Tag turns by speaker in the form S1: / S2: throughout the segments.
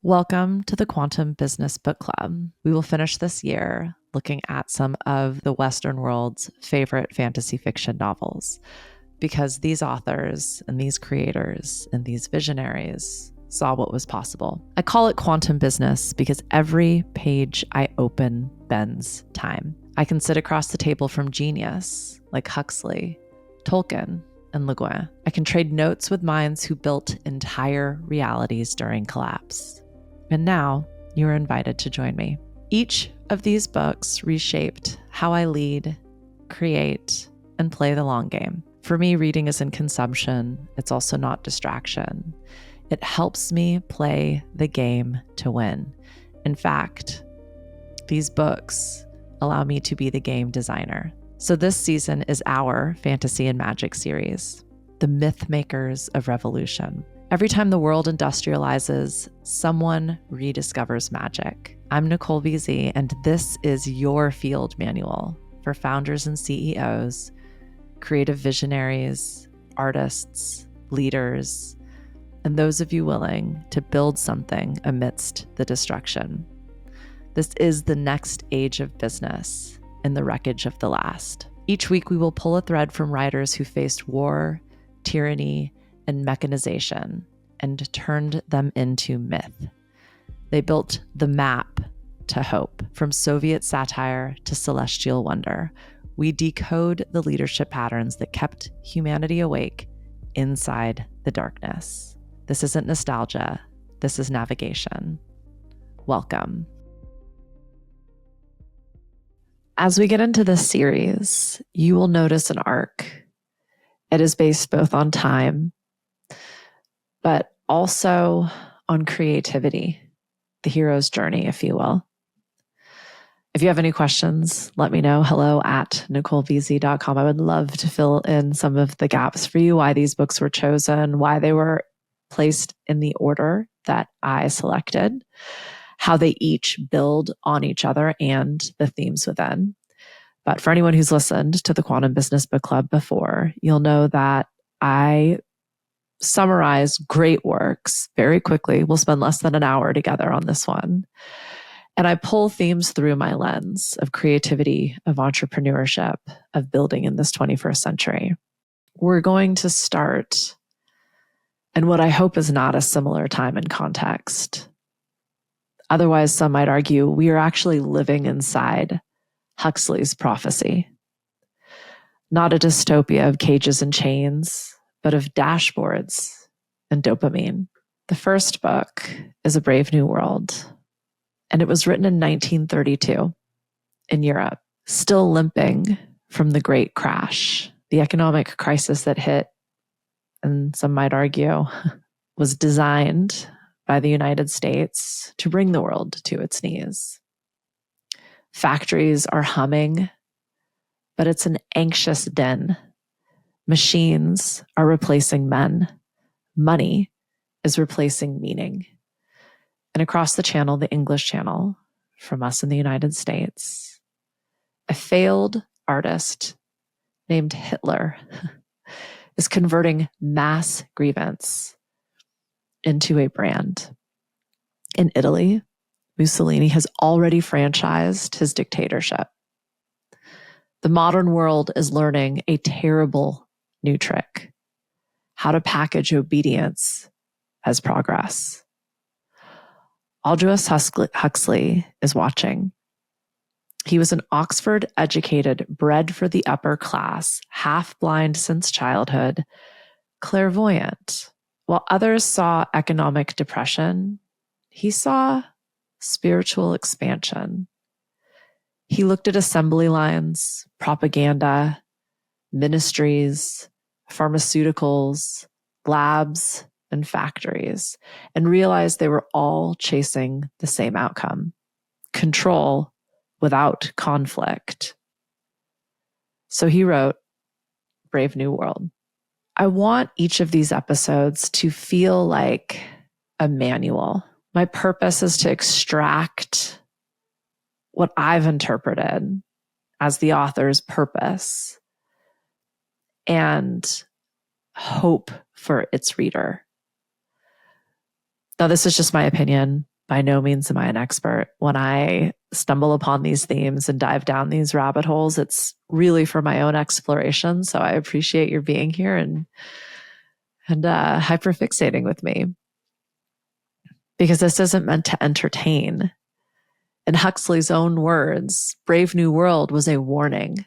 S1: Welcome to the Quantum Business Book Club. We will finish this year looking at some of the Western world's favorite fantasy fiction novels, because these authors and these creators and these visionaries saw what was possible. I call it quantum business because every page I open bends time. I can sit across the table from genius like Huxley, Tolkien, and Le Guin. I can trade notes with minds who built entire realities during collapse. And now you are invited to join me. Each of these books reshaped how I lead, create, and play the long game. For me, reading isn't consumption. It's also not distraction. It helps me play the game to win. In fact, these books allow me to be the game designer. So this season is our Fantasy and Magic series, The Myth Makers of Revolution. Every time the world industrializes, someone rediscovers magic. I'm Nicole VZ, and this is your field manual for founders and CEOs, creative visionaries, artists, leaders, and those of you willing to build something amidst the destruction. This is the next age of business in the wreckage of the last. Each week, we will pull a thread from writers who faced war, tyranny, and mechanization and turned them into myth. They built the map to hope. From Soviet satire to celestial wonder, we decode the leadership patterns that kept humanity awake inside the darkness. This isn't nostalgia. This is navigation. Welcome. As we get into this series, you will notice an arc. It is based both on time, but also on creativity, the hero's journey, if you will. If you have any questions, let me know. hello@NicoleVZ.com. I would love to fill in some of the gaps for you, why these books were chosen, why they were placed in the order that I selected, how they each build on each other and the themes within. But for anyone who's listened to the Quantum Business Book Club before, you'll know that I summarize great works very quickly. We'll spend less than an hour together on this one. And I pull themes through my lens of creativity, of entrepreneurship, of building in this 21st century. We're going to start in what I hope is not a similar time and context. Otherwise, some might argue we are actually living inside Huxley's prophecy. Not a dystopia of cages and chains, but of dashboards and dopamine. The first book is A Brave New World, and it was written in 1932 in Europe, still limping from the Great Crash, the economic crisis that hit, and some might argue, was designed by the United States to bring the world to its knees. Factories are humming, but it's an anxious den. Machines are replacing men. Money is replacing meaning. And across the channel, the English channel, from us in the United States, a failed artist named Hitler is converting mass grievance into a brand. In Italy, Mussolini has already franchised his dictatorship. The modern world is learning a terrible new trick: how to package obedience as progress. Aldous Huxley is watching. He was an Oxford-educated, bred for the upper class, half-blind since childhood, clairvoyant. While others saw economic depression, he saw spiritual expansion. He looked at assembly lines, propaganda, ministries, pharmaceuticals, labs, and factories, and realized they were all chasing the same outcome: control without conflict. So he wrote Brave New World. I want each of these episodes to feel like a manual. My purpose is to extract what I've interpreted as the author's purpose and hope for its reader. Now, this is just my opinion. By no means am I an expert. When I stumble upon these themes and dive down these rabbit holes, it's really for my own exploration. So I appreciate your being here and hyperfixating with me, because this isn't meant to entertain. In Huxley's own words, Brave New World was a warning,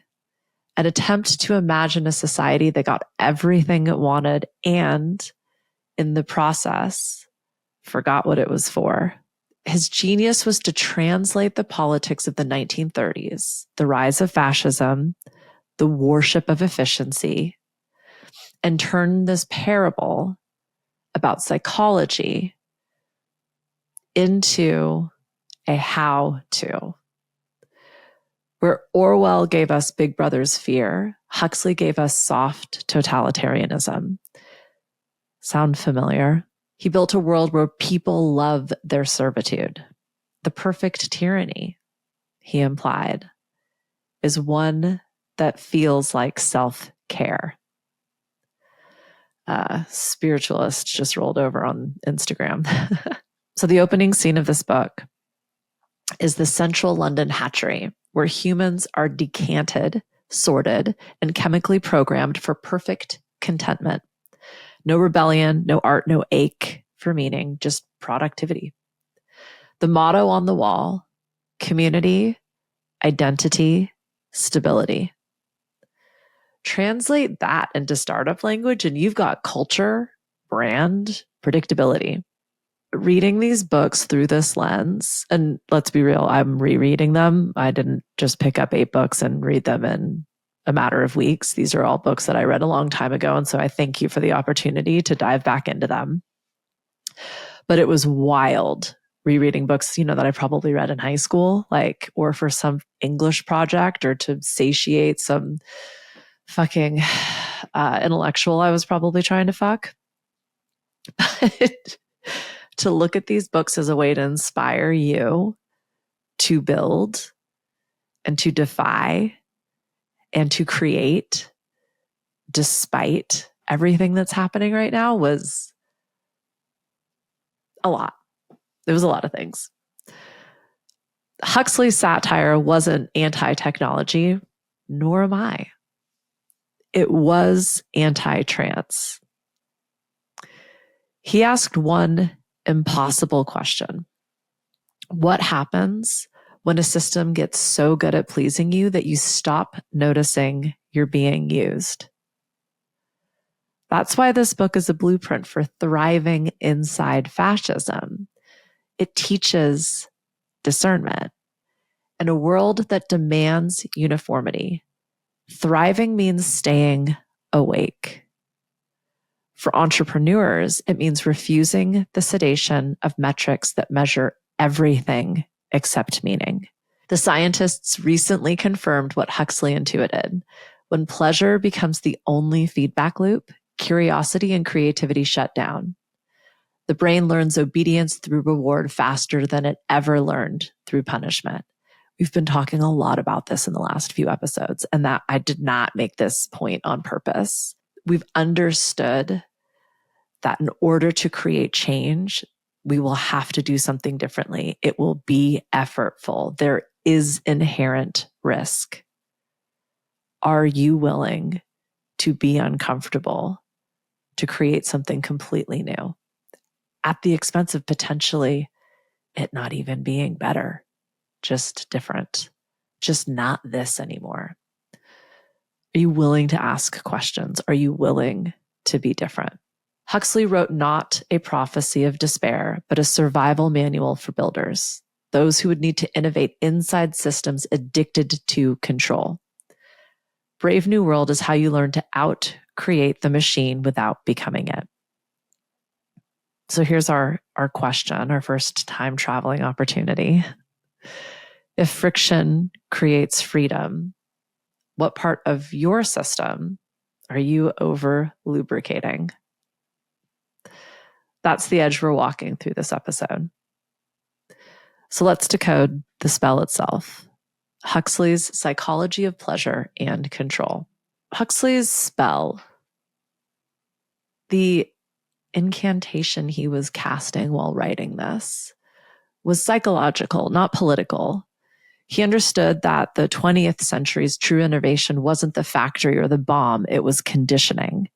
S1: an attempt to imagine a society that got everything it wanted and, in the process, forgot what it was for. His genius was to translate the politics of the 1930s, the rise of fascism, the worship of efficiency, and turn this parable about psychology into a how-to. Where Orwell gave us Big Brother's fear, Huxley gave us soft totalitarianism. Sound familiar? He built a world where people love their servitude. The perfect tyranny, he implied, is one that feels like self-care. Spiritualist just rolled over on Instagram. So the opening scene of this book is the central London hatchery, where humans are decanted, sorted, and chemically programmed for perfect contentment. No rebellion, no art, no ache for meaning, just productivity. The motto on the wall: community, identity, stability. Translate that into startup language and you've got culture, brand, predictability. Reading these books through this lens, and let's be real, I'm rereading them. I didn't just pick up 8 books and read them in a matter of weeks. These are all books that I read a long time ago. And so I thank you for the opportunity to dive back into them. But it was wild rereading books, that I probably read in high school, or for some English project or to satiate some fucking intellectual I was probably trying to fuck. But to look at these books as a way to inspire you to build and to defy and to create despite everything that's happening right now was a lot. It was a lot of things. Huxley's satire wasn't anti-technology, nor am I. It was anti-trance. He asked one impossible question. What happens when a system gets so good at pleasing you that you stop noticing you're being used? That's why this book is a blueprint for thriving inside fascism. It teaches discernment. In a world that demands uniformity, thriving means staying awake. For entrepreneurs, it means refusing the sedation of metrics that measure everything except meaning. The scientists recently confirmed what Huxley intuited. When pleasure becomes the only feedback loop, curiosity and creativity shut down. The brain learns obedience through reward faster than it ever learned through punishment. We've been talking a lot about this in the last few episodes, and that I did not make this point on purpose. We've understood that in order to create change, we will have to do something differently. It will be effortful. There is inherent risk. Are you willing to be uncomfortable to create something completely new at the expense of potentially it not even being better, just different, just not this anymore? Are you willing to ask questions? Are you willing to be different? Huxley wrote not a prophecy of despair, but a survival manual for builders, those who would need to innovate inside systems addicted to control. Brave New World is how you learn to out-create the machine without becoming it. So here's our question, our first time traveling opportunity. If friction creates freedom, what part of your system are you over-lubricating? That's the edge we're walking through this episode. So let's decode the spell itself. Huxley's psychology of pleasure and control. Huxley's spell, the incantation he was casting while writing this, was psychological, not political. He understood that the 20th century's true innovation wasn't the factory or the bomb, it was conditioning.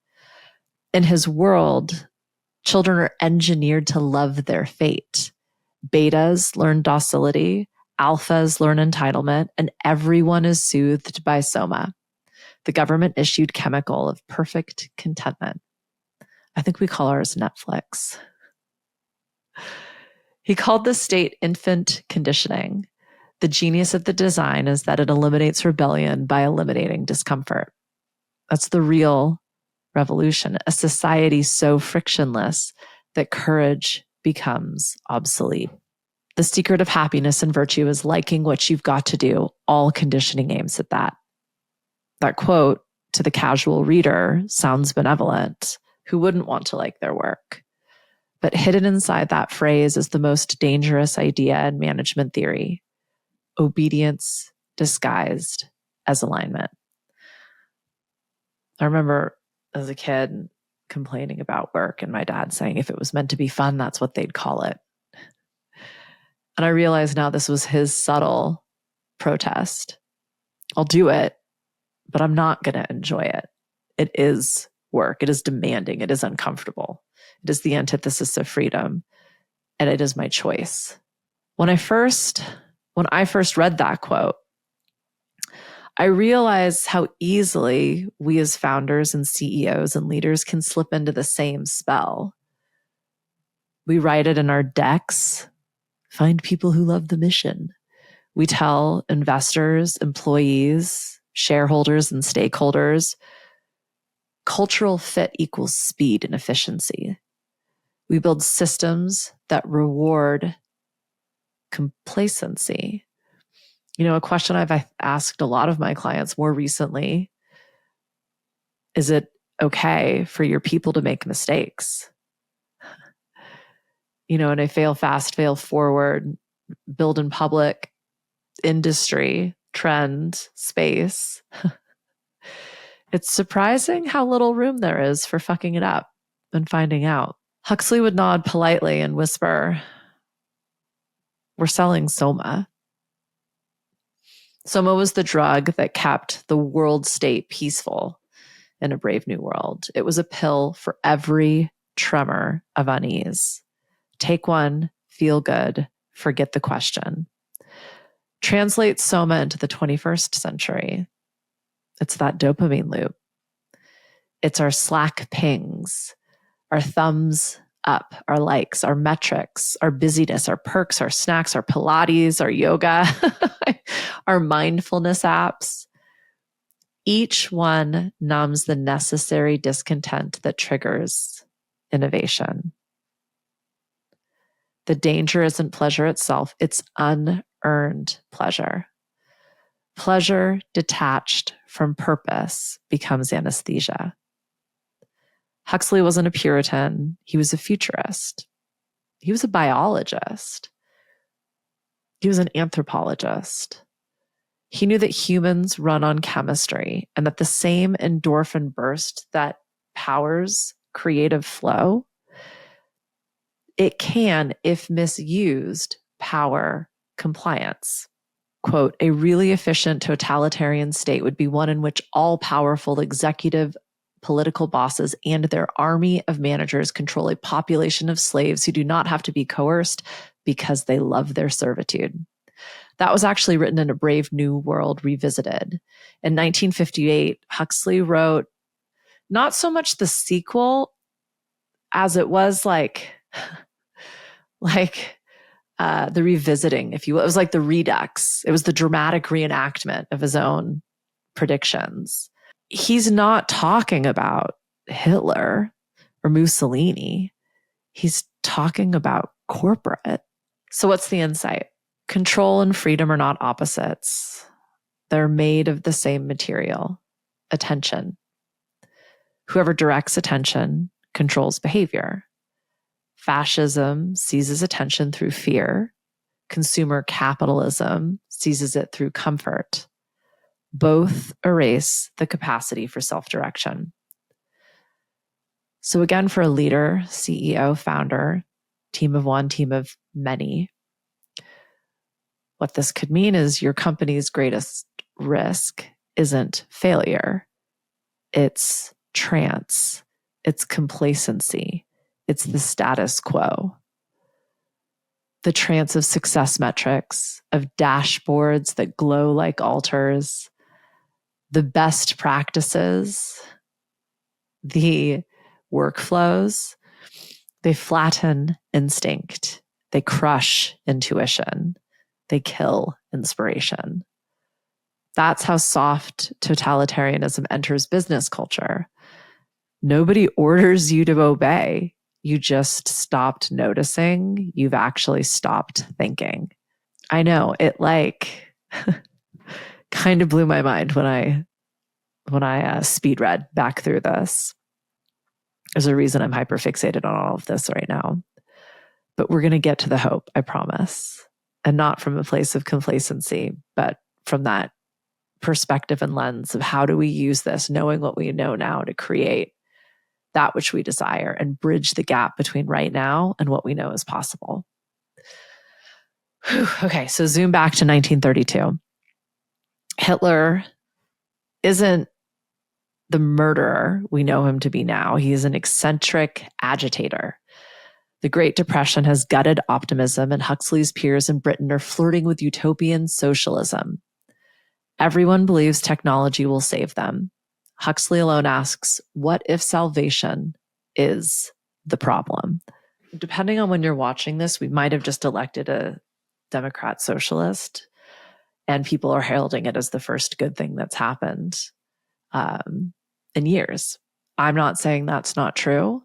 S1: In his world, children are engineered to love their fate. Betas learn docility, alphas learn entitlement, and everyone is soothed by Soma, the government-issued chemical of perfect contentment. I think we call ours Netflix. He called the state infant conditioning. The genius of the design is that it eliminates rebellion by eliminating discomfort. That's the real revolution, a society so frictionless that courage becomes obsolete. The secret of happiness and virtue is liking what you've got to do. All conditioning aims at that. That quote, to the casual reader, sounds benevolent. Who wouldn't want to like their work? But hidden inside that phrase is the most dangerous idea in management theory: obedience disguised as alignment. I remember as a kid complaining about work and my dad saying if it was meant to be fun, that's what they'd call it. And I realize now this was his subtle protest. I'll do it, but I'm not going to enjoy it. It is work. It is demanding. It is uncomfortable. It is the antithesis of freedom. And it is my choice. When I first read that quote, I realized how easily we as founders and CEOs and leaders can slip into the same spell. We write it in our decks: find people who love the mission. We tell investors, employees, shareholders, and stakeholders, cultural fit equals speed and efficiency. We build systems that reward complacency. You know, a question I've asked a lot of my clients more recently: is it okay for your people to make mistakes? You know, in a fail fast, fail forward, build in public industry, trend, space, it's surprising how little room there is for fucking it up and finding out. Huxley would nod politely and whisper, "We're selling Soma." Soma was the drug that kept the world state peaceful in a brave new world. It was a pill for every tremor of unease. Take one, feel good, forget the question. Translate Soma into the 21st century. It's that dopamine loop. It's our Slack pings, our thumbs up, our likes, our metrics, our busyness, our perks, our snacks, our Pilates, our yoga, our mindfulness apps. Each one numbs the necessary discontent that triggers innovation. The danger isn't pleasure itself, it's unearned pleasure. Pleasure detached from purpose becomes anesthesia. Huxley wasn't a Puritan, he was a futurist. He was a biologist. He was an anthropologist. He knew that humans run on chemistry and that the same endorphin burst that powers creative flow, it can, if misused, power compliance. Quote, a really efficient totalitarian state would be one in which all powerful executive political bosses and their army of managers control a population of slaves who do not have to be coerced because they love their servitude. That was actually written in A Brave New World Revisited. In 1958, Huxley wrote not so much the sequel as it was like the revisiting, if you will. It was like the redux. It was the dramatic reenactment of his own predictions. He's not talking about Hitler or Mussolini. He's talking about corporate. So what's the insight? Control and freedom are not opposites. They're made of the same material, attention. Whoever directs attention controls behavior. Fascism seizes attention through fear. Consumer capitalism seizes it through comfort. Both erase the capacity for self-direction. So again, for a leader, CEO, founder, team of one, team of many, What this could mean is your company's greatest risk isn't failure. It's trance. It's complacency. It's the status quo. The trance of success metrics, of dashboards that glow like altars, the best practices, the workflows, they flatten instinct. They crush intuition. They kill inspiration. That's how soft totalitarianism enters business culture. Nobody orders you to obey. You just stopped noticing. You've actually stopped thinking. I know it kind of blew my mind when I speed read back through this. There's a reason I'm hyper fixated on all of this right now. But we're going to get to the hope, I promise. And not from a place of complacency, but from that perspective and lens of how do we use this, knowing what we know now to create that which we desire and bridge the gap between right now and what we know is possible. Whew. Okay, so zoom back to 1932. Hitler isn't the murderer we know him to be now. He is an eccentric agitator. The Great Depression has gutted optimism, and Huxley's peers in Britain are flirting with utopian socialism. Everyone believes technology will save them. Huxley alone asks, what if salvation is the problem? Depending on when you're watching this, we might have just elected a Democrat socialist, and people are heralding it as the first good thing that's happened in years. I'm not saying that's not true.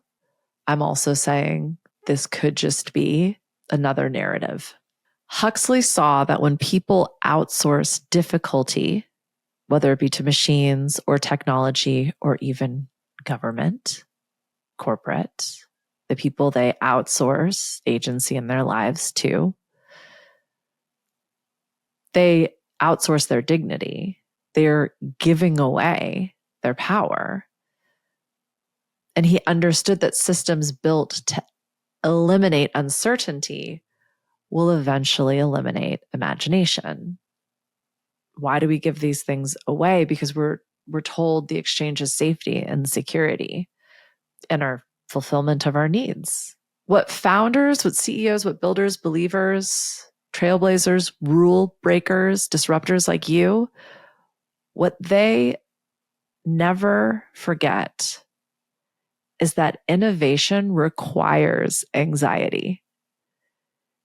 S1: I'm also saying this could just be another narrative. Huxley saw that when people outsource difficulty, whether it be to machines or technology or even government, corporate, the people they outsource agency in their lives to, they outsource their dignity. They're giving away their power. And he understood that systems built to eliminate uncertainty will eventually eliminate imagination. Why do we give these things away? Because we're told the exchange is safety and security and our fulfillment of our needs. What founders, what CEOs, what builders, believers, trailblazers, rule breakers, disruptors like you, what they never forget is that innovation requires anxiety.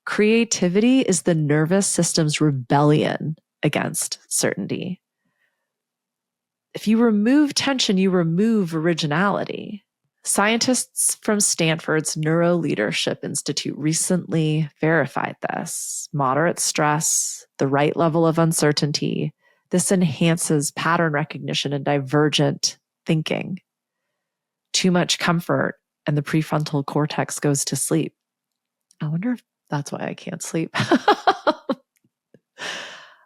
S1: Creativity is the nervous system's rebellion against certainty. If you remove tension, you remove originality. Scientists from Stanford's Neuro Leadership Institute recently verified this. Moderate stress, the right level of uncertainty, this enhances pattern recognition and divergent thinking. Too much comfort and the prefrontal cortex goes to sleep. I wonder if that's why I can't sleep.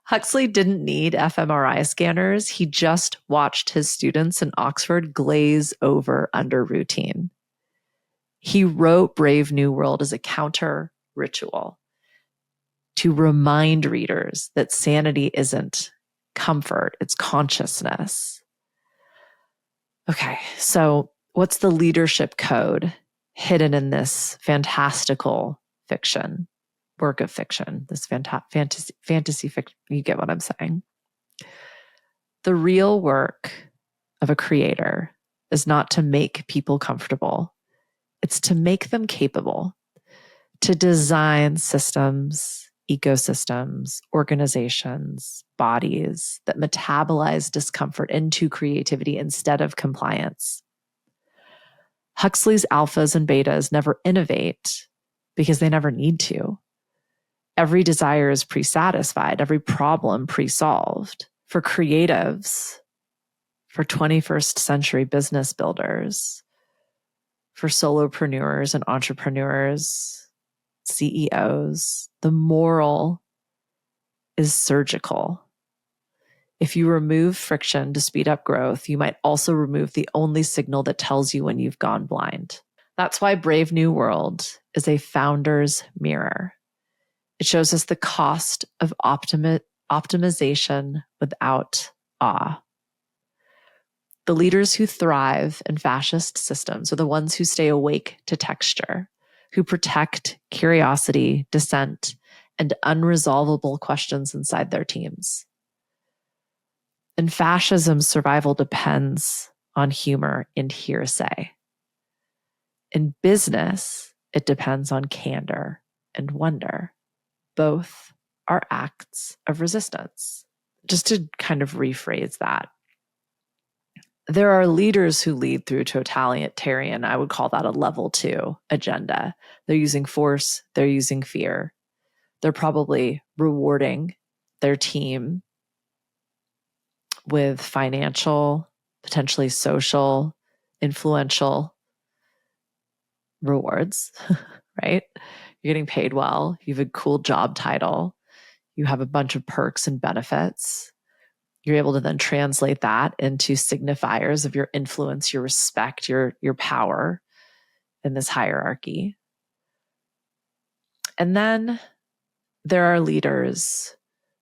S1: Huxley didn't need fMRI scanners. He just watched his students in Oxford glaze over under routine. He wrote Brave New World as a counter ritual to remind readers that sanity isn't comfort, it's consciousness. Okay, so what's the leadership code hidden in this fantastical fiction, work of fiction, this fantasy fiction? You get what I'm saying. The real work of a creator is not to make people comfortable. It's to make them capable, to design systems, ecosystems, organizations, bodies that metabolize discomfort into creativity instead of compliance. Huxley's alphas and betas never innovate because they never need to. Every desire is pre-satisfied, every problem pre-solved. For creatives, for 21st century business builders, for solopreneurs and entrepreneurs, CEOs, the moral is surgical. If you remove friction to speed up growth, you might also remove the only signal that tells you when you've gone blind. That's why Brave New World is a founder's mirror. It It shows us the cost of optimization without awe. The leaders who thrive in fascist systems are the ones who stay awake to texture, who protect curiosity, dissent, and unresolvable questions inside their teams. In fascism, survival depends on humor and hearsay. In business, it depends on candor and wonder. Both are acts of resistance. Just to kind of rephrase that, there are leaders who lead through totalitarian, I would call that a level 2 agenda. They're using force, they're using fear. They're probably rewarding their team with financial, potentially social, influential rewards, right? You're getting paid well, you have a cool job title, you have a bunch of perks and benefits. You're able to then translate that into signifiers of your influence, your respect, your power in this hierarchy. And then there are leaders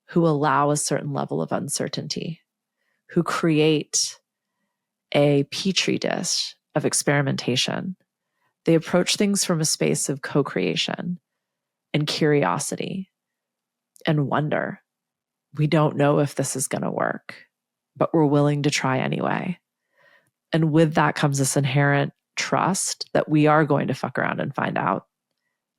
S1: who allow a certain level of uncertainty, who create a petri dish of experimentation. They approach things from a space of co-creation and curiosity and wonder. We don't know if this is going to work, but we're willing to try anyway. And with that comes this inherent trust that we are going to fuck around and find out,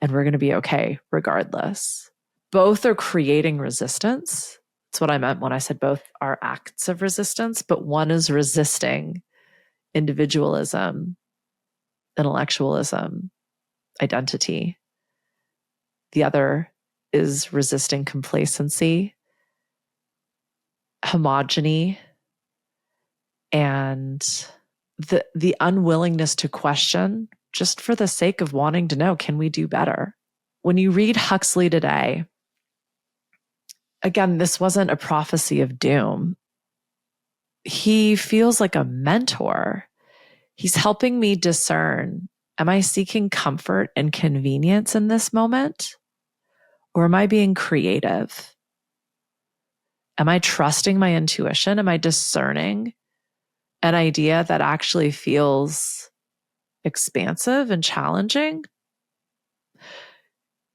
S1: and we're going to be okay regardless. Both are creating resistance. That's what I meant when I said both are acts of resistance, but one is resisting individualism, intellectualism, identity. The other is resisting complacency, homogeny, and the unwillingness to question just for the sake of wanting to know, can we do better? When you read Huxley today, again, this wasn't a prophecy of doom. He feels like a mentor. He's helping me discern, am I seeking comfort and convenience in this moment? Or am I being creative? Am I trusting my intuition? Am I discerning an idea that actually feels expansive and challenging?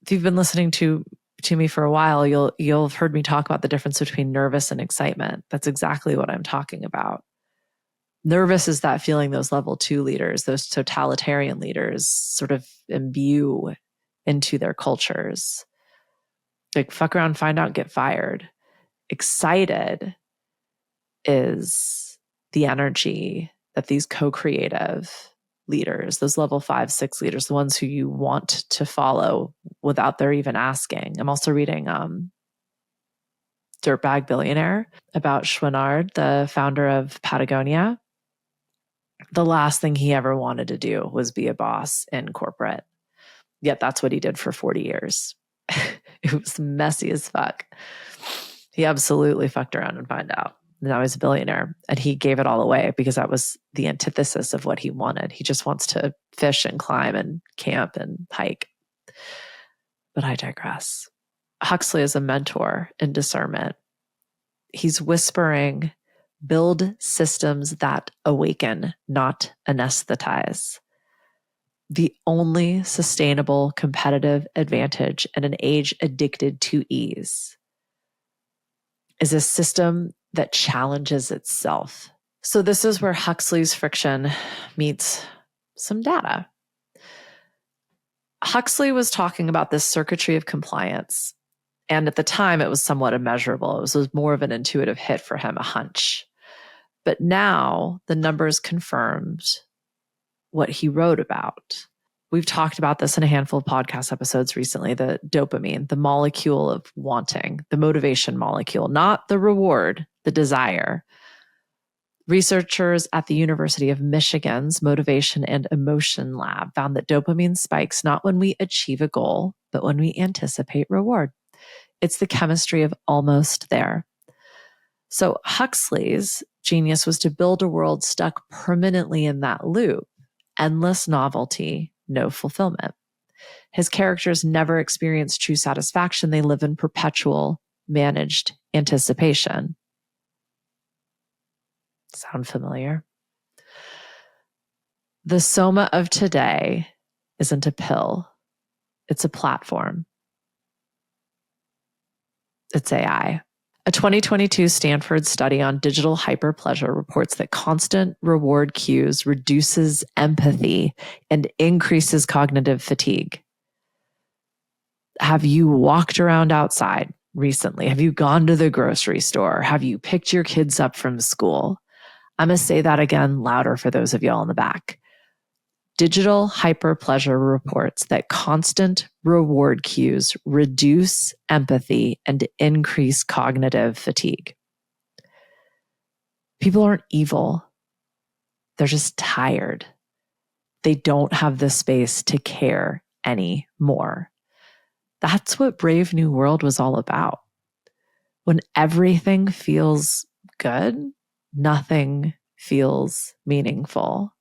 S1: If you've been listening to me for a while, you'll have heard me talk about the difference between nervous and excitement. That's exactly what I'm talking about. Nervous is that feeling those level 2 leaders, those totalitarian leaders sort of imbue into their cultures. Like fuck around, find out, get fired. Excited is the energy that these co-creative leaders, those level 5, 6 leaders, the ones who you want to follow without their even asking. I'm also reading Dirtbag Billionaire about Chouinard, the founder of Patagonia. The last thing he ever wanted to do was be a boss in corporate. Yet that's what he did for 40 years. It was messy as fuck. He absolutely fucked around and found out. Now he's a billionaire, and he gave it all away because that was the antithesis of what he wanted. He just wants to fish and climb and camp and hike. But I digress. Huxley is a mentor in discernment. He's whispering, build systems that awaken, not anesthetize. The only sustainable competitive advantage in an age addicted to ease is a system that challenges itself. So this is where Huxley's friction meets some data. Huxley was talking about this circuitry of compliance. And at the time, it was somewhat immeasurable. It was more of an intuitive hit for him, a hunch. But now the numbers confirmed what he wrote about. We've talked about this in a handful of podcast episodes recently, the dopamine, the molecule of wanting, the motivation molecule, not the reward, the desire. Researchers at the University of Michigan's Motivation and Emotion Lab found that dopamine spikes not when we achieve a goal, but when we anticipate reward. It's the chemistry of almost there. So Huxley's genius was to build a world stuck permanently in that loop, endless novelty, no fulfillment. His characters never experience true satisfaction. They live in perpetual managed anticipation. Sound familiar? The Soma of today isn't a pill. It's a platform. It's AI. A 2022 Stanford study on digital hyperpleasure reports that constant reward cues reduces empathy and increases cognitive fatigue. Have you walked around outside recently? Have you gone to the grocery store? Have you picked your kids up from school? I'm going to say that again louder for those of y'all in the back. Digital hyperpleasure reports that constant reward cues reduce empathy and increase cognitive fatigue. People aren't evil. They're just tired. They don't have the space to care anymore. That's what Brave New World was all about. When everything feels good, nothing feels meaningful.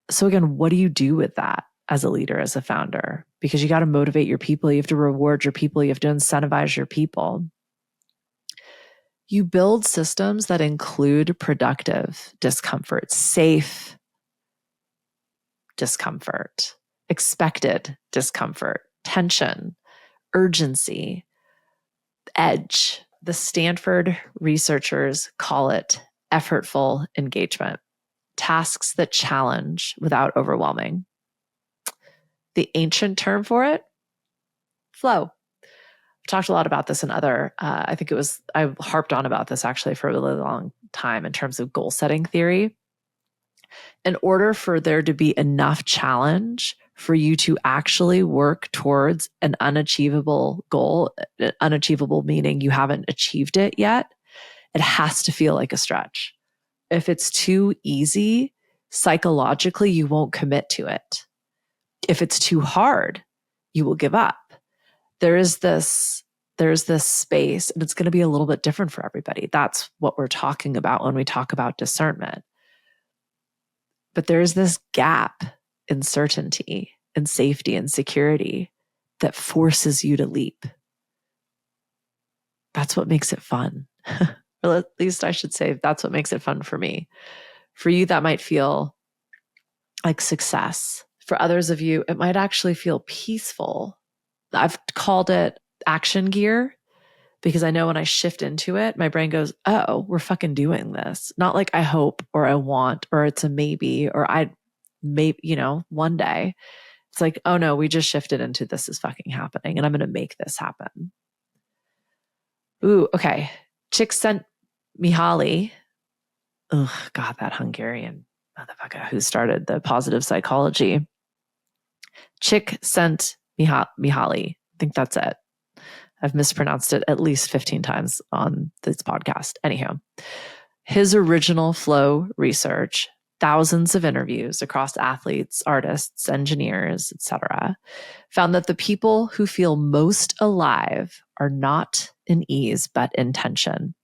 S1: So again, what do you do with that as a leader, as a founder? Because you got to motivate your people. You have to reward your people. You have to incentivize your people. You build systems that include productive discomfort, safe discomfort, expected discomfort, tension, urgency, edge. The Stanford researchers call it effortful engagement, tasks that challenge without overwhelming. The ancient term for it, flow. I've talked a lot about this in other, I harped on about this actually for a really long time in terms of goal setting theory. In order for there to be enough challenge for you to actually work towards an unachievable goal, unachievable meaning you haven't achieved it yet, it has to feel like a stretch. If it's too easy, psychologically, you won't commit to it. If it's too hard, you will give up. There's this space, and it's going to be a little bit different for everybody. That's what we're talking about when we talk about discernment. But there's this gap in certainty and safety and security that forces you to leap. That's what makes it fun. Or at least I should say that's what makes it fun for me. For you, that might feel like success. For others of you, it might actually feel peaceful. I've called it action gear because I know when I shift into it, my brain goes, oh, we're fucking doing this. Not like I hope or I want or it's a maybe or I maybe, one day. It's like, oh no, we just shifted into this is fucking happening and I'm going to make this happen. Ooh, okay. Csikszentmihalyi. Oh, God, that Hungarian motherfucker who started the positive psychology. Csikszentmihalyi. I think that's it. I've mispronounced it at least 15 times on this podcast. Anyhow, his original flow research, thousands of interviews across athletes, artists, engineers, etc., found that the people who feel most alive are not in ease, but in tension.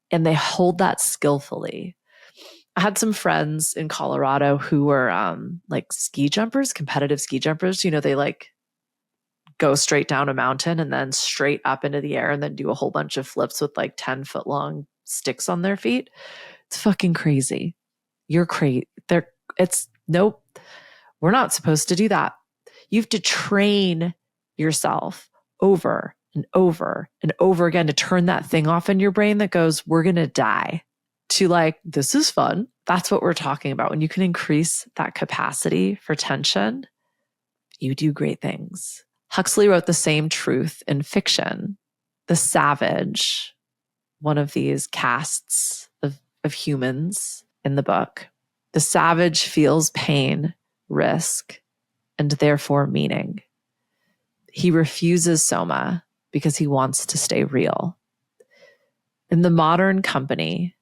S1: And they hold that skillfully. I had some friends in Colorado who were like ski jumpers, competitive ski jumpers. They like go straight down a mountain and then straight up into the air and then do a whole bunch of flips with like 10-foot long sticks on their feet. It's fucking crazy. You're crazy. Nope. We're not supposed to do that. You have to train yourself over and over and over again to turn that thing off in your brain that goes, we're going to die, to like, this is fun. That's what we're talking about. When you can increase that capacity for tension, you do great things. Huxley wrote the same truth in fiction. The savage, one of these castes of humans in the book, the savage feels pain, risk, and therefore meaning. He refuses Soma because he wants to stay real. In the modern company,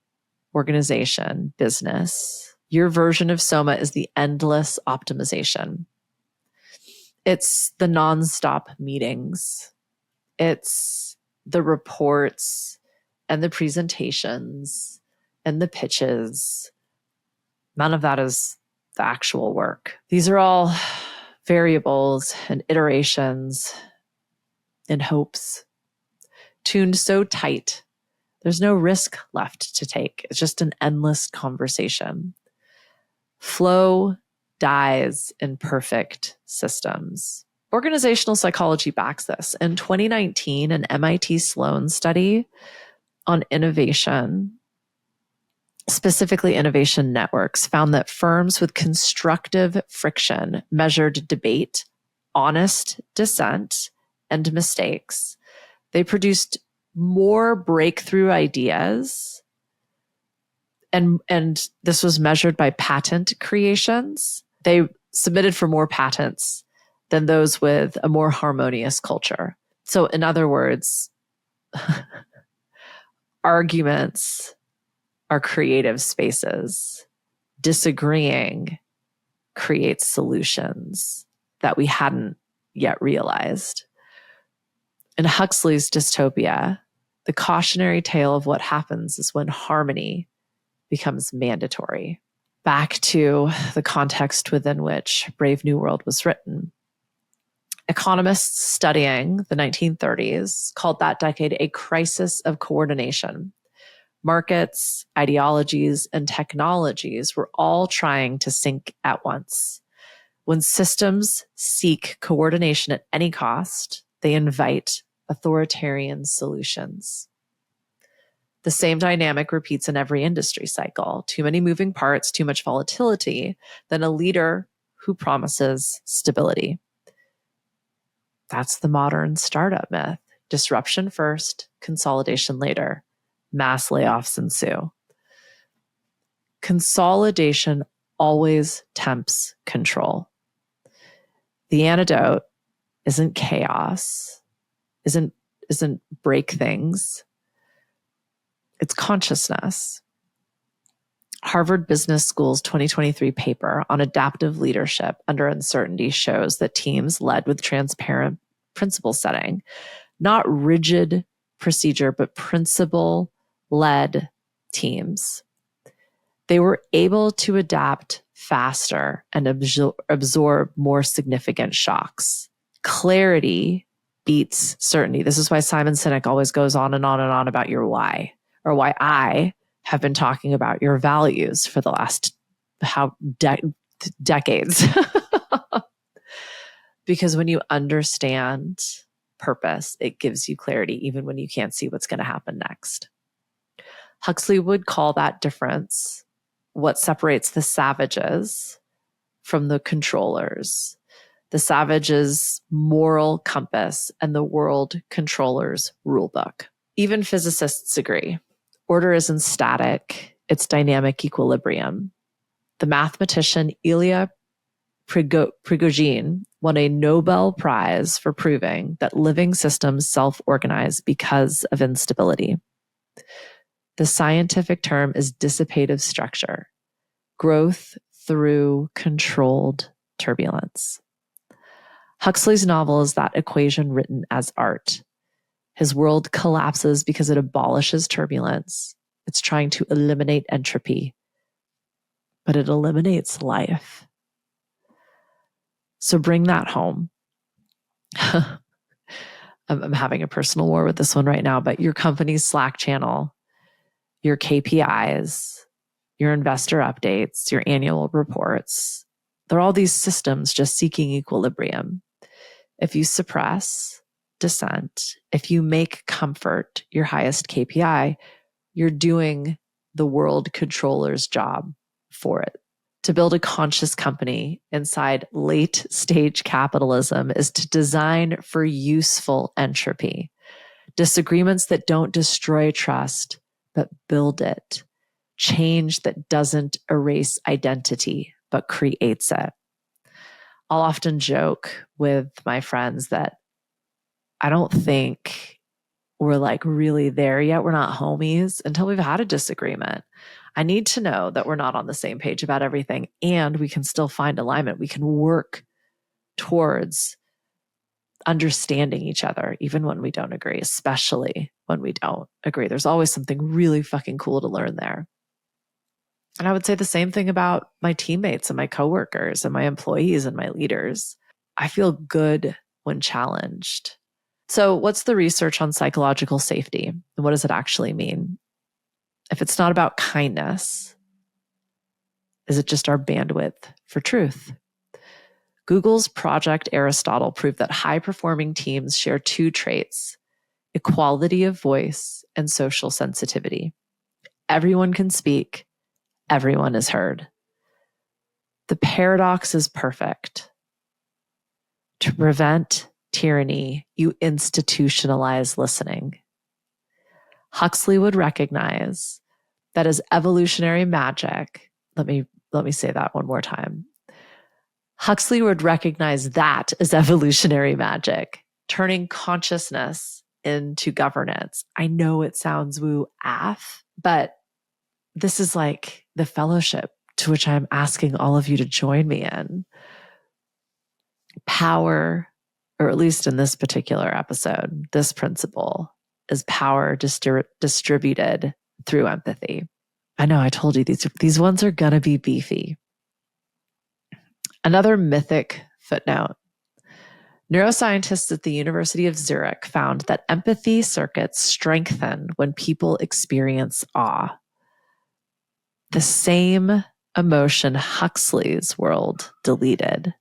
S1: organization, business, your version of Soma is the endless optimization. It's the nonstop meetings. It's the reports and the presentations and the pitches. None of that is the actual work. These are all variables and iterations and hopes, tuned so tight. There's no risk left to take. It's just an endless conversation. Flow dies in perfect systems. Organizational psychology backs this. In 2019, an MIT Sloan study on innovation, specifically innovation networks, found that firms with constructive friction measured debate, honest dissent, and mistakes. They produced more breakthrough ideas, and this was measured by patent creations. They submitted for more patents than those with a more harmonious culture. So in other words, arguments are creative spaces. Disagreeing creates solutions that we hadn't yet realized. In Huxley's dystopia, the cautionary tale of what happens is when harmony becomes mandatory. Back to the context within which Brave New World was written. Economists studying the 1930s called that decade a crisis of coordination. Markets, ideologies, and technologies were all trying to sync at once. When systems seek coordination at any cost, they invite authoritarian solutions. The same dynamic repeats in every industry cycle. Too many moving parts, too much volatility, then a leader who promises stability. That's the modern startup myth. Disruption first, consolidation later. Mass layoffs ensue. Consolidation always tempts control. The antidote isn't chaos, isn't break things. It's consciousness. Harvard Business School's 2023 paper on adaptive leadership under uncertainty shows that teams led with transparent principle setting, not rigid procedure, but principle-led teams. They were able to adapt faster and absorb more significant shocks. Clarity beats certainty. This is why Simon Sinek always goes on and on and on about your why, or why I have been talking about your values for the last decades. Because when you understand purpose, it gives you clarity even when you can't see what's going to happen next. Huxley would call that difference what separates the savages from the controllers. The savage's moral compass and the world controller's rule book. Even physicists agree. Order isn't static, it's dynamic equilibrium. The mathematician Ilya Prigogine won a Nobel Prize for proving that living systems self-organize because of instability. The scientific term is dissipative structure, growth through controlled turbulence. Huxley's novel is that equation written as art. His world collapses because it abolishes turbulence. It's trying to eliminate entropy, but it eliminates life. So bring that home. I'm having a personal war with this one right now, but your company's Slack channel, your KPIs, your investor updates, your annual reports, they're all these systems just seeking equilibrium. If you suppress dissent, if you make comfort your highest KPI, you're doing the world controller's job for it. To build a conscious company inside late stage capitalism is to design for useful entropy. Disagreements that don't destroy trust, but build it. Change that doesn't erase identity, but creates it. I'll often joke with my friends that I don't think we're like really there yet. We're not homies until we've had a disagreement. I need to know that we're not on the same page about everything and we can still find alignment. We can work towards understanding each other, even when we don't agree, especially when we don't agree. There's always something really fucking cool to learn there. And I would say the same thing about my teammates and my coworkers and my employees and my leaders. I feel good when challenged. So, what's the research on psychological safety? And what does it actually mean? If it's not about kindness, is it just our bandwidth for truth? Google's Project Aristotle proved that high-performing teams share two traits: equality of voice and social sensitivity. Everyone can speak, everyone is heard. The paradox is perfect. To prevent tyranny, you institutionalize listening. Huxley would recognize that as evolutionary magic. Let me say that one more time. Huxley would recognize that as evolutionary magic, turning consciousness into governance. I know it sounds woo-af, but this is like the fellowship to which I'm asking all of you to join me in. Power, or at least in this particular episode, this principle is power distributed through empathy. I know I told you these ones are going to be beefy. Another mythic footnote. Neuroscientists at the University of Zurich found that empathy circuits strengthen when people experience awe. The same emotion Huxley's world deleted.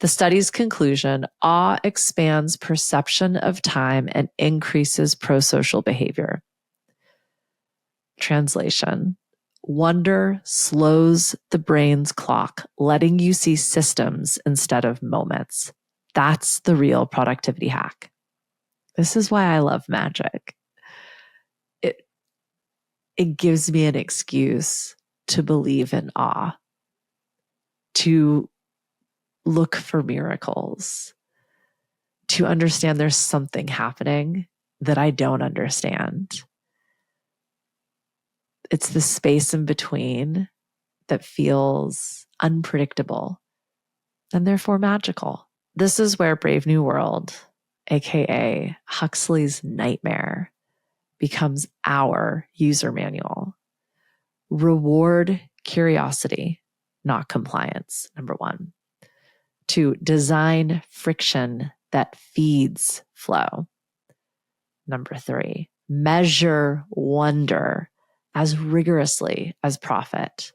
S1: The study's conclusion: awe expands perception of time and increases prosocial behavior. Translation: wonder slows the brain's clock, letting you see systems instead of moments. That's the real productivity hack. This is why I love magic. It gives me an excuse to believe in awe, to look for miracles, to understand there's something happening that I don't understand. It's the space in between that feels unpredictable and therefore magical. This is where Brave New World, aka Huxley's nightmare, becomes our user manual. Reward curiosity, not compliance, number one. 2, design friction that feeds flow. Number 3, measure wonder as rigorously as profit.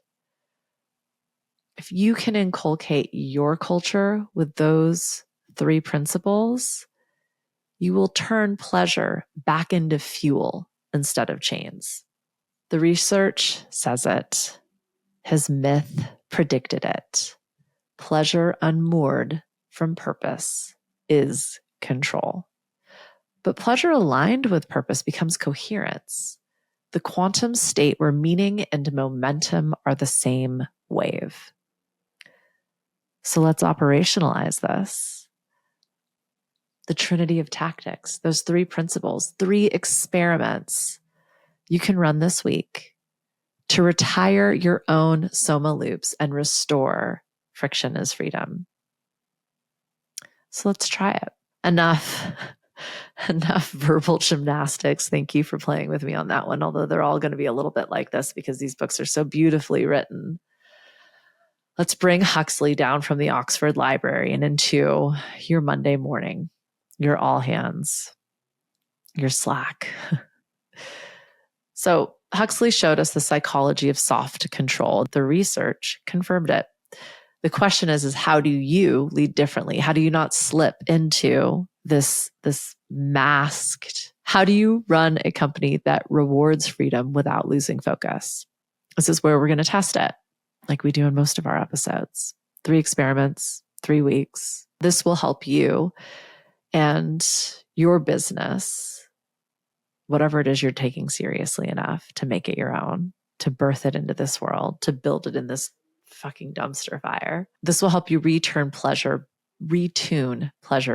S1: If you can inculcate your culture with those 3 principles, you will turn pleasure back into fuel instead of chains. The research says it. His myth predicted it. Pleasure unmoored from purpose is control. But pleasure aligned with purpose becomes coherence, the quantum state where meaning and momentum are the same wave. So let's operationalize this. The trinity of tactics, those 3 principles, 3 experiments you can run this week to retire your own Soma loops and restore friction as freedom. So let's try it. Enough verbal gymnastics. Thank you for playing with me on that one, although they're all going to be a little bit like this because these books are so beautifully written. Let's bring Huxley down from the Oxford Library and into your Monday morning, your all hands, your Slack. So Huxley showed us the psychology of soft control. The research confirmed it. The question is how do you lead differently? How do you not slip into this masked? How do you run a company that rewards freedom without losing focus? This is where we're going to test it, like we do in most of our episodes. 3 experiments, 3 weeks. This will help you and your business, whatever it is you're taking seriously enough to make it your own, to birth it into this world, to build it in this fucking dumpster fire. This will help you retune pleasure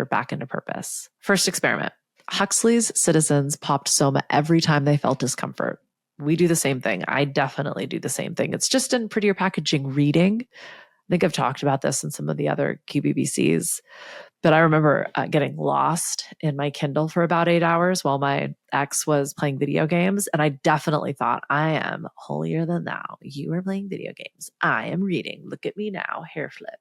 S1: back into purpose. First experiment. Huxley's citizens popped Soma every time they felt discomfort. We do the same thing. I definitely do the same thing. It's just in prettier packaging reading. I think I've talked about this in some of the other QBBCs. But I remember getting lost in my Kindle for about 8 hours while my ex was playing video games. And I definitely thought, I am holier than thou. You are playing video games. I am reading. Look at me now. Hair flip.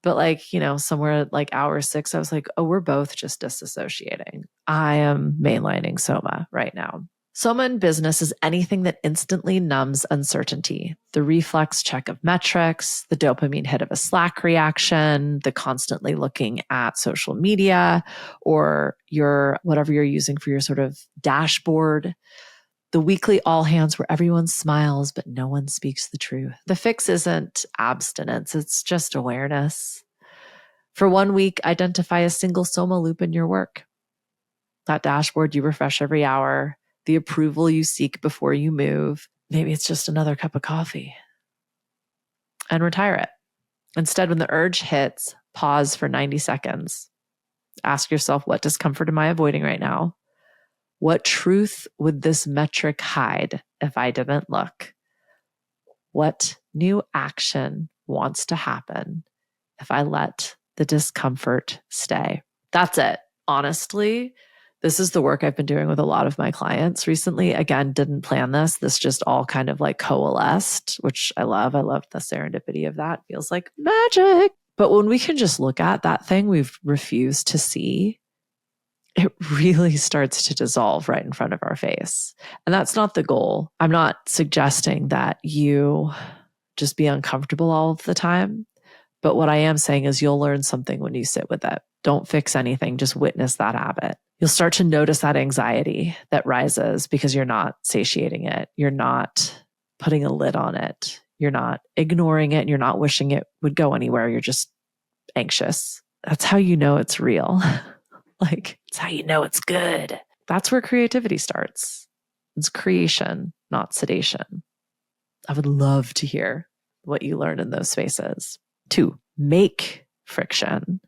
S1: But like, somewhere at like hour 6, I was like, oh, we're both just disassociating. I am mainlining Soma right now. Soma in business is anything that instantly numbs uncertainty. The reflex check of metrics, the dopamine hit of a Slack reaction, the constantly looking at social media or whatever you're using for your sort of dashboard. The weekly all hands where everyone smiles, but no one speaks the truth. The fix isn't abstinence, it's just awareness. For 1 week, identify a single Soma loop in your work. That dashboard you refresh every hour, the approval you seek before you move. Maybe it's just another cup of coffee. And retire it. Instead, when the urge hits, pause for 90 seconds. Ask yourself, what discomfort am I avoiding right now? What truth would this metric hide if I didn't look? What new action wants to happen if I let the discomfort stay? That's it. Honestly, this is the work I've been doing with a lot of my clients recently. Again, didn't plan this. This just all kind of like coalesced, which I love. I love the serendipity of that. Feels like magic. But when we can just look at that thing we've refused to see, it really starts to dissolve right in front of our face. And that's not the goal. I'm not suggesting that you just be uncomfortable all of the time. But what I am saying is you'll learn something when you sit with it. Don't fix anything, just witness that habit. You'll start to notice that anxiety that rises because you're not satiating it. You're not putting a lid on it. You're not ignoring it. You're not wishing it would go anywhere. You're just anxious. That's how you know it's real. Like, it's how you know it's good. That's where creativity starts. It's creation, not sedation. I would love to hear what you learn in those spaces. 2, make friction.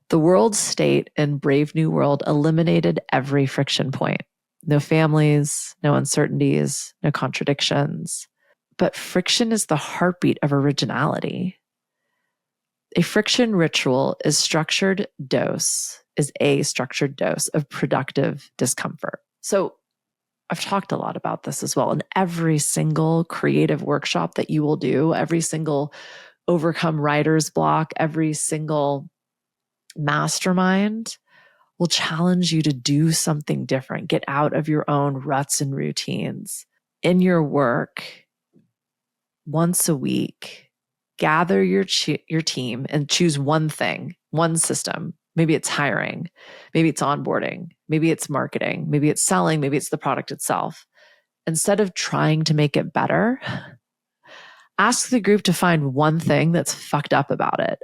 S1: The world state in Brave New World eliminated every friction point. No families, no uncertainties, no contradictions. But friction is the heartbeat of originality. A friction ritual is a structured dose of productive discomfort. So I've talked a lot about this as well. In every single creative workshop that you will do, every single overcome writer's block, every single mastermind will challenge you to do something different, get out of your own ruts and routines. In your work, once a week, gather your team and choose one thing, one system. Maybe it's hiring, maybe it's onboarding, maybe it's marketing, maybe it's selling, maybe it's the product itself. Instead of trying to make it better, ask the group to find one thing that's fucked up about it,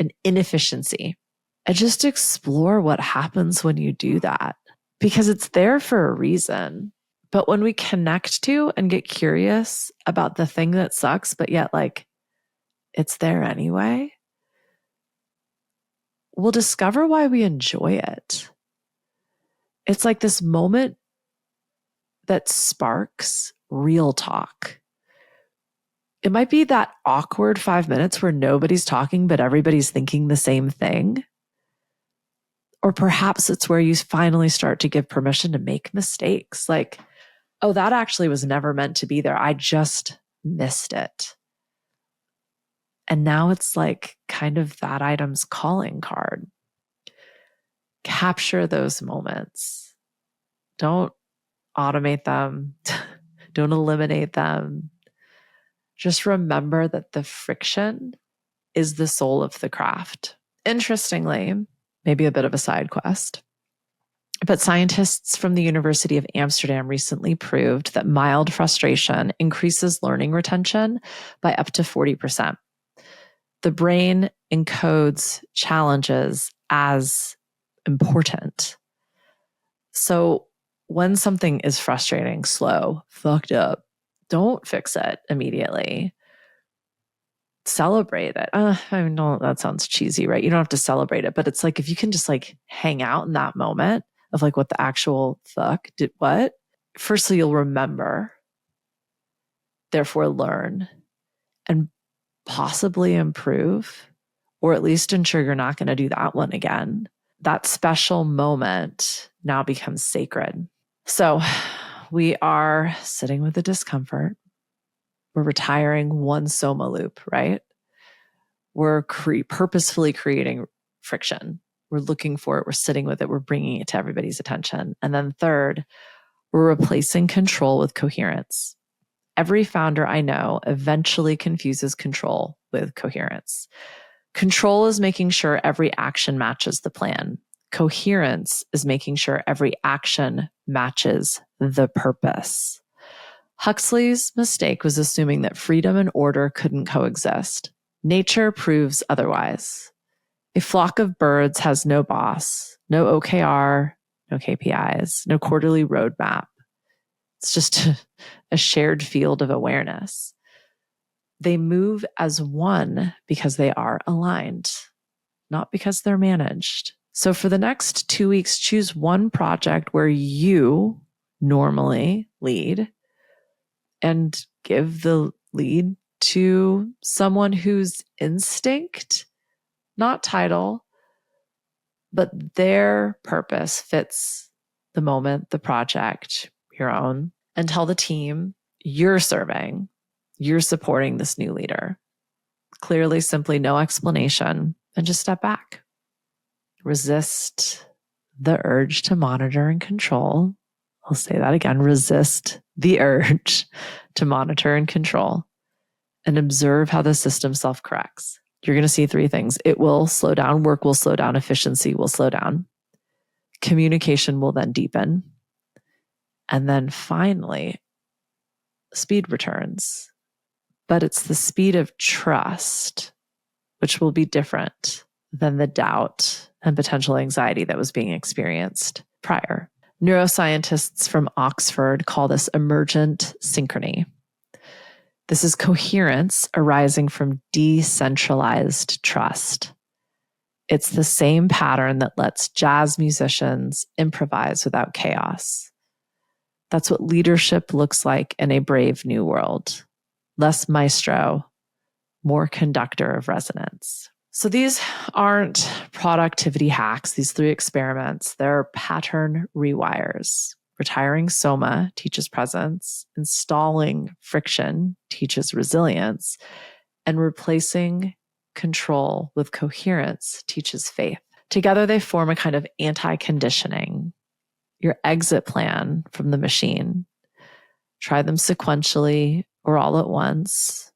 S1: an inefficiency, and just explore what happens when you do that, because it's there for a reason. But when we connect to and get curious about the thing that sucks, but yet like it's there anyway, we'll discover why we enjoy it. It's like this moment that sparks real talk. It might be that awkward 5 minutes where nobody's talking, but everybody's thinking the same thing. Or perhaps it's where you finally start to give permission to make mistakes. Like, oh, that actually was never meant to be there. I just missed it. And now it's like kind of that item's calling card. Capture those moments. Don't automate them. Don't eliminate them. Just remember that the friction is the soul of the craft. Interestingly, maybe a bit of a side quest, but scientists from the University of Amsterdam recently proved that mild frustration increases learning retention by up to 40%. The brain encodes challenges as important. So when something is frustrating, slow, fucked up, don't fix it immediately. Celebrate it. I know that sounds cheesy, right? You don't have to celebrate it, but it's like if you can just like hang out in that moment of like what the actual fuck did what? Firstly, you'll remember, therefore learn, and possibly improve, or at least ensure you're not going to do that one again. That special moment now becomes sacred. So we are sitting with the discomfort. We're retiring one Soma loop, right? we're purposefully creating friction. We're looking for it. We're sitting with it. We're bringing it to everybody's attention. And then third, we're replacing control with coherence. Every founder I know eventually confuses control with coherence. Control is making sure every action matches the plan. Coherence is making sure every action matches the purpose. Huxley's mistake was assuming that freedom and order couldn't coexist. Nature proves otherwise. A flock of birds has no boss, no OKR, no KPIs, no quarterly roadmap. It's just a shared field of awareness. They move as one because they are aligned, not because they're managed. So for the next 2 weeks, choose one project where you normally lead and give the lead to someone whose instinct, not title, but their purpose fits the moment, the project, your own, and tell the team you're serving, you're supporting this new leader. Clearly, simply no explanation, and just step back. Resist the urge to monitor and control. I'll say that again. Resist the urge to monitor and control and observe how the system self-corrects. You're going to see three things. It will slow down. Work will slow down. Efficiency will slow down. Communication will then deepen. And then finally, speed returns. But it's the speed of trust, which will be different than the doubt and potential anxiety that was being experienced prior. Neuroscientists from Oxford call this emergent synchrony. This is coherence arising from decentralized trust. It's the same pattern that lets jazz musicians improvise without chaos. That's what leadership looks like in a brave new world. Less maestro, more conductor of resonance. So these aren't productivity hacks, these three experiments. They're pattern rewires. Retiring Soma teaches presence, installing friction teaches resilience, and replacing control with coherence teaches faith. Together, they form a kind of anti-conditioning, your exit plan from the machine. Try them sequentially or all at once,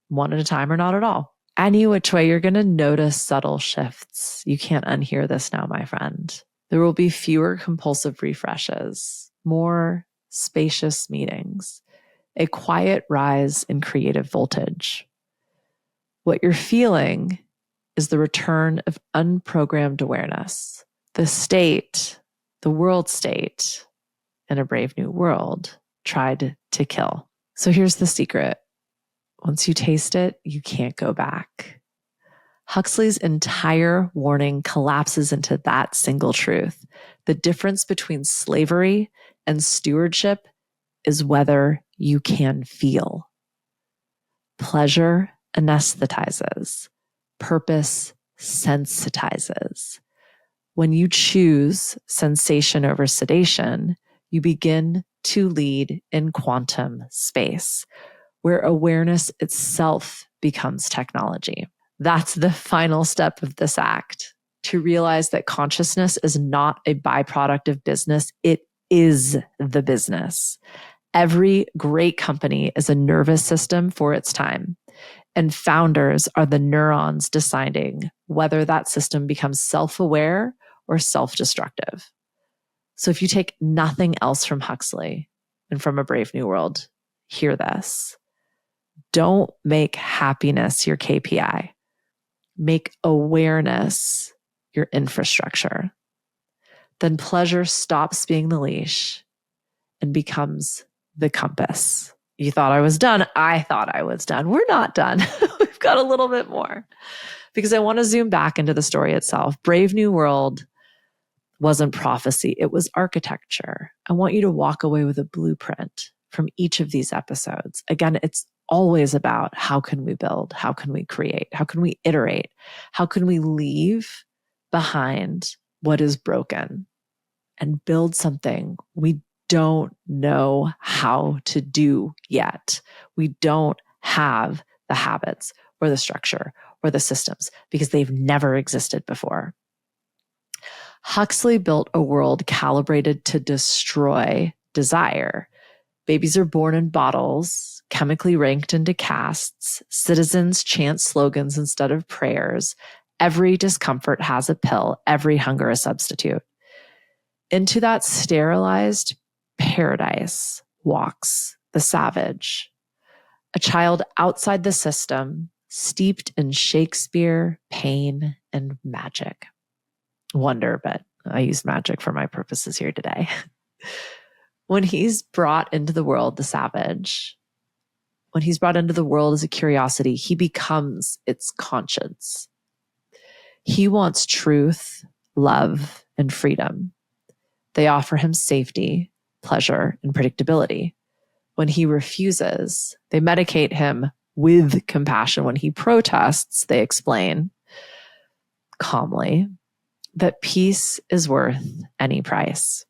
S1: one at a time or not at all. Any which way, you're going to notice subtle shifts. You can't unhear this now, my friend. There will be fewer compulsive refreshes, more spacious meetings, a quiet rise in creative voltage. What you're feeling is the return of unprogrammed awareness. The state, the world state, in a brave new world tried to kill. So here's the secret. Once you taste it, you can't go back. Huxley's entire warning collapses into that single truth. The difference between slavery and stewardship is whether you can feel. Pleasure anesthetizes. Purpose sensitizes. When you choose sensation over sedation, you begin to lead in quantum space, where awareness itself becomes technology. That's the final step of this act, to realize that consciousness is not a byproduct of business. It is the business. Every great company is a nervous system for its time, and founders are the neurons deciding whether that system becomes self-aware or self-destructive. So if you take nothing else from Huxley and from A Brave New World, hear this. Don't make happiness your KPI. Make awareness your infrastructure. Then pleasure stops being the leash and becomes the compass. You thought I was done. I thought I was done. We're not done. We've got a little bit more, because I want to zoom back into the story itself. Brave New World wasn't prophecy. It was architecture. I want you to walk away with a blueprint from each of these episodes. Again, it's always about how can we build? How can we create? How can we iterate? How can we leave behind what is broken and build something we don't know how to do yet? We don't have the habits or the structure or the systems because they've never existed before. Huxley built a world calibrated to destroy desire. Babies are born in bottles, chemically ranked into castes. Citizens chant slogans instead of prayers. Every discomfort has a pill, every hunger a substitute. Into that sterilized paradise walks the savage, a child outside the system, steeped in Shakespeare, pain, and magic. Wonder, but I use magic for my purposes here today. When he's brought into the world, the savage, when he's brought into the world as a curiosity, he becomes its conscience. He wants truth, love, and freedom. They offer him safety, pleasure, and predictability. When he refuses, they medicate him with compassion. When he protests, they explain calmly that peace is worth any price.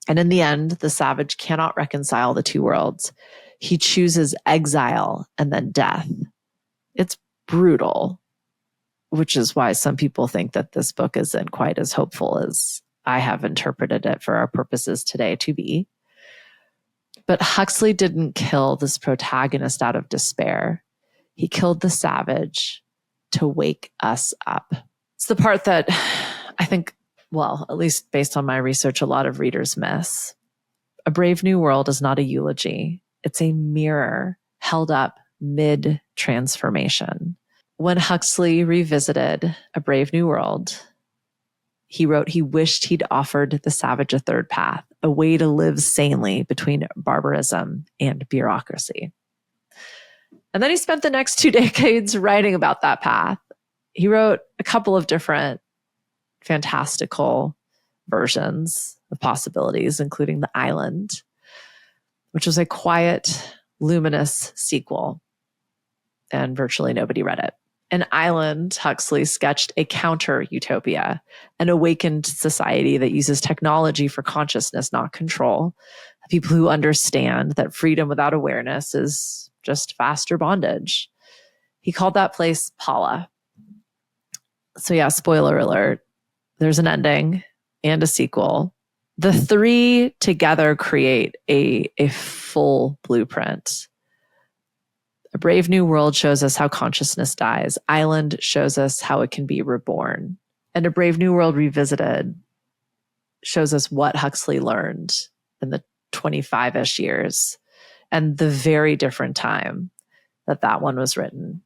S1: And in the end, the savage cannot reconcile the two worlds. He chooses exile and then death. It's brutal, which is why some people think that this book isn't quite as hopeful as I have interpreted it for our purposes today to be. But Huxley didn't kill this protagonist out of despair. He killed the savage to wake us up. It's the part that I think, well, at least based on my research, a lot of readers miss. A Brave New World is not a eulogy. It's a mirror held up mid-transformation. When Huxley revisited A Brave New World, he wrote he wished he'd offered the savage a third path, a way to live sanely between barbarism and bureaucracy. And then he spent the next 2 decades writing about that path. He wrote a couple of different fantastical versions of possibilities, including The Island, which was a quiet, luminous sequel, and virtually nobody read it. In Island, Huxley sketched a counter-utopia, an awakened society that uses technology for consciousness, not control. People who understand that freedom without awareness is just faster bondage. He called that place Paula. So yeah, spoiler alert, there's an ending and a sequel. The three together create a full blueprint. A Brave New World shows us how consciousness dies. Island shows us how it can be reborn. And A Brave New World Revisited shows us what Huxley learned in the 25-ish years and the very different time that one was written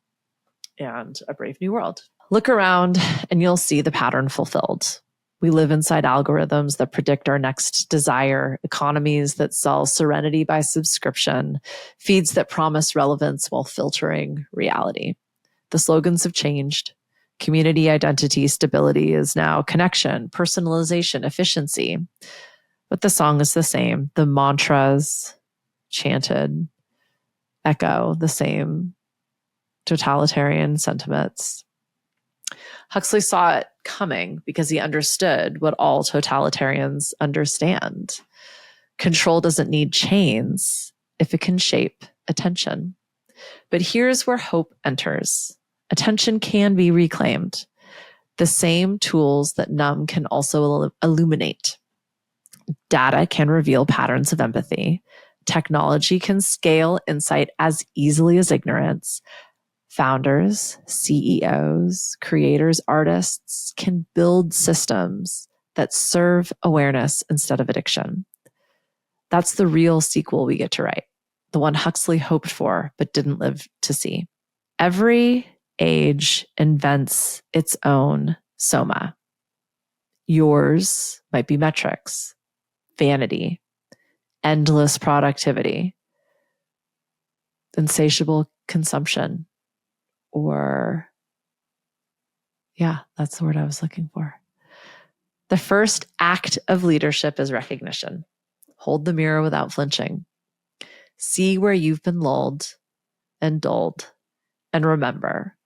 S1: and A Brave New World. Look around and you'll see the pattern fulfilled. We live inside algorithms that predict our next desire, economies that sell serenity by subscription, feeds that promise relevance while filtering reality. The slogans have changed. Community, identity, stability is now connection, personalization, efficiency. But the song is the same. The mantras chanted echo the same totalitarian sentiments. Huxley saw it coming because he understood what all totalitarians understand. Control doesn't need chains if it can shape attention. But here's where hope enters. Attention can be reclaimed. The same tools that numb can also illuminate. Data can reveal patterns of empathy. Technology can scale insight as easily as ignorance. Founders, CEOs, creators, artists can build systems that serve awareness instead of addiction. That's the real sequel we get to write, the one Huxley hoped for but didn't live to see. Every age invents its own Soma. Yours might be metrics, vanity, endless productivity, insatiable consumption. Or, yeah, that's the word I was looking for. The first act of leadership is recognition. Hold the mirror without flinching. See where you've been lulled and dulled. And remember,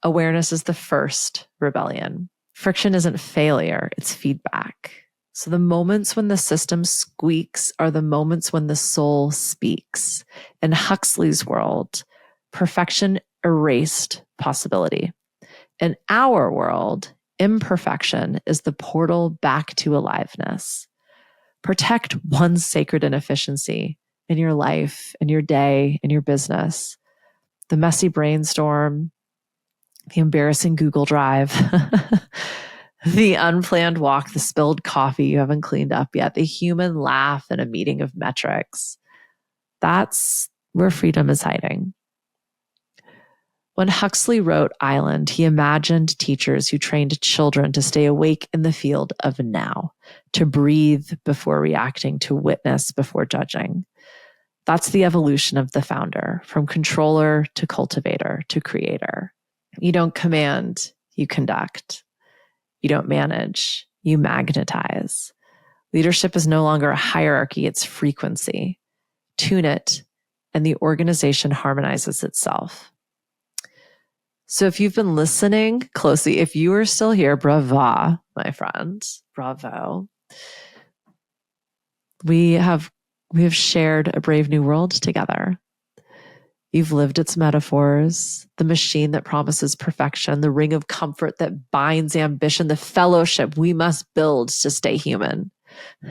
S1: awareness is the first rebellion. Friction isn't failure, it's feedback. So the moments when the system squeaks are the moments when the soul speaks. In Huxley's world, perfection erased possibility. In our world, imperfection is the portal back to aliveness. Protect one sacred inefficiency in your life, in your day, in your business. The messy brainstorm, the embarrassing Google Drive, the unplanned walk, the spilled coffee you haven't cleaned up yet, the human laugh in a meeting of metrics. That's where freedom is hiding. When Huxley wrote Island, he imagined teachers who trained children to stay awake in the field of now, to breathe before reacting, to witness before judging. That's the evolution of the founder, from controller to cultivator to creator. You don't command, you conduct. You don't manage, you magnetize. Leadership is no longer a hierarchy, it's frequency. Tune it, and the organization harmonizes itself. So if you've been listening closely, if you are still here, brava, my friend, bravo. We have shared a brave new world together. You've lived its metaphors, the machine that promises perfection, the ring of comfort that binds ambition, the fellowship we must build to stay human.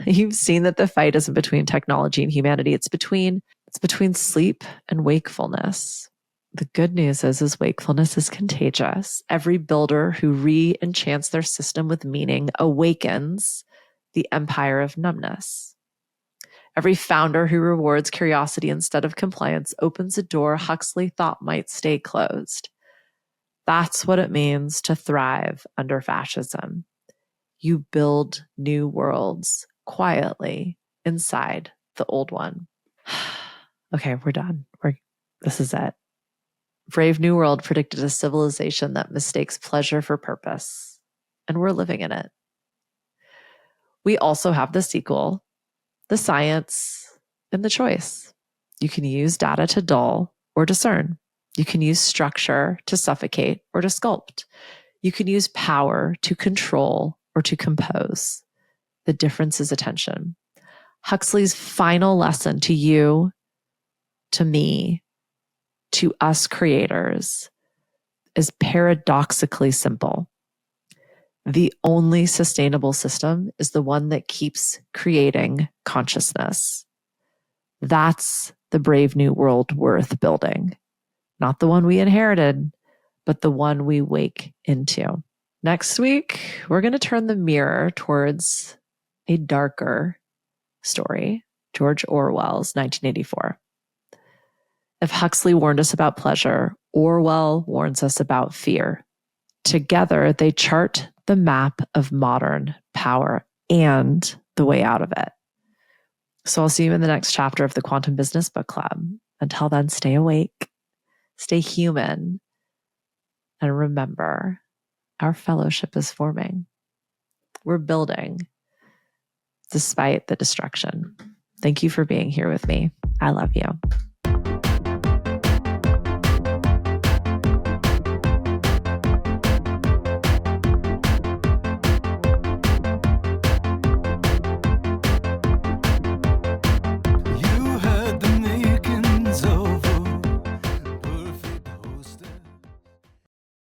S1: You've seen that the fight isn't between technology and humanity. It's between sleep and wakefulness. The good news is wakefulness is contagious. Every builder who re-enchants their system with meaning awakens the empire of numbness. Every founder who rewards curiosity instead of compliance opens a door Huxley thought might stay closed. That's what it means to thrive under fascism. You build new worlds quietly inside the old one. Okay, we're done. This is it. Brave New World predicted a civilization that mistakes pleasure for purpose, and we're living in it. We also have the sequel, the science, and the choice. You can use data to dull or discern. You can use structure to suffocate or to sculpt. You can use power to control or to compose. The difference is attention. Huxley's final lesson to you, to me, to us creators is paradoxically simple. The only sustainable system is the one that keeps creating consciousness. That's the brave new world worth building. Not the one we inherited, but the one we wake into. Next week, we're going to turn the mirror towards a darker story, George Orwell's 1984. If Huxley warned us about pleasure, Orwell warns us about fear. Together, they chart the map of modern power and the way out of it. So I'll see you in the next chapter of the Quantum Business Book Club. Until then, stay awake, stay human, and remember, our fellowship is forming. We're building despite the destruction. Thank you for being here with me. I love you.